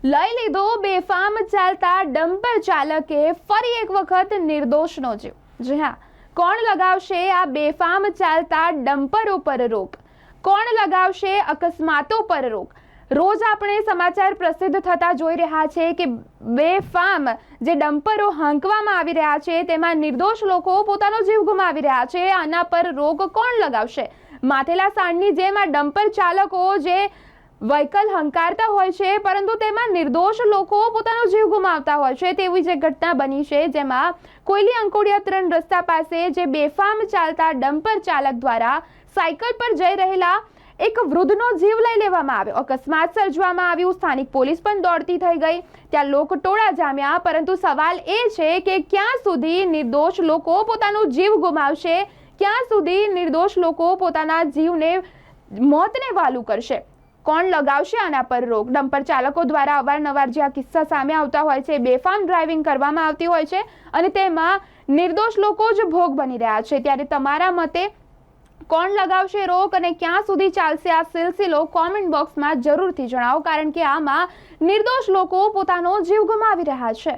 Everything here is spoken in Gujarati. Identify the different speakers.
Speaker 1: લઈ લીધો બેફામ ચાલતા ડમ્પર ચાલકે ફરી એક વખત નિર્દોષનો જીવ। જી હા, કોણ લગાવશે આ બેફામ ચાલતા ડમ્પરો પર રોક? કોણ લગાવશે અકસ્માતો પર રોક? રોજ આપણે સમાચાર પ્રસિદ્ધ થતા જોઈ રહ્યા છે કે બેફામ જે ડમ્પરો હાંકવામાં આવી રહ્યા છે તેમાં નિર્દોષ લોકો પોતાનો જીવ ગુમાવી રહ્યા છે। આના પર રોક કોણ લગાવશે? માથેલા સાંડની જેમ આ ડમ્પર ચાલકો જે વ્હીકલ હંકારતા હોય છે પરંતુ તેમાં નિર્દોષ લોકો પોતાનો જીવ ગુમાવતા હોય છે તેવી જે ઘટના બની છે, જેમાં કોયલી અંકોડિયા 3 રસ્તા પાસે જે બેફામ ચાલતા ડમ્પર ચાલક દ્વારા સાયકલ પર જઈ રહેલા એક વૃદ્ધનો જીવ લઈ લેવામાં આવ્યો। અકસ્માત સર્જવામાં આવ્યું। સ્થાનિક પોલીસ પણ દોડતી થઈ ગઈ, ત્યાં લોકટોળા જામ્યા। પરંતુ સવાલ એ છે કે ક્યાં સુધી નિર્દોષ લોકો પોતાનો જીવ ગુમાવશે? ક્યાં સુધી નિર્દોષ લોકો પોતાના જીવને મોતને વાલું કરશે? કોણ લગાવશે આના પર રોક? ડમ્પર ચાલકો દ્વારા અવારનવાર જે આ કિસ્સા સામે આવતા હોય છે, બેફામ ડ્રાઇવિંગ કરવામાં આવતી હોય છે અને તેમાં નિર્દોષ લોકો જ ભોગ બની રહ્યા છે। ત્યારે તમારા મતે કોણ લગાવશે રોક અને ક્યાં સુધી ચાલશે આ સિલસિલો? કોમેન્ટ બોક્સમાં જરૂરથી જણાવો, કારણ કે આમાં નિર્દોષ લોકો પોતાનો જીવ ગુમાવી રહ્યા છે।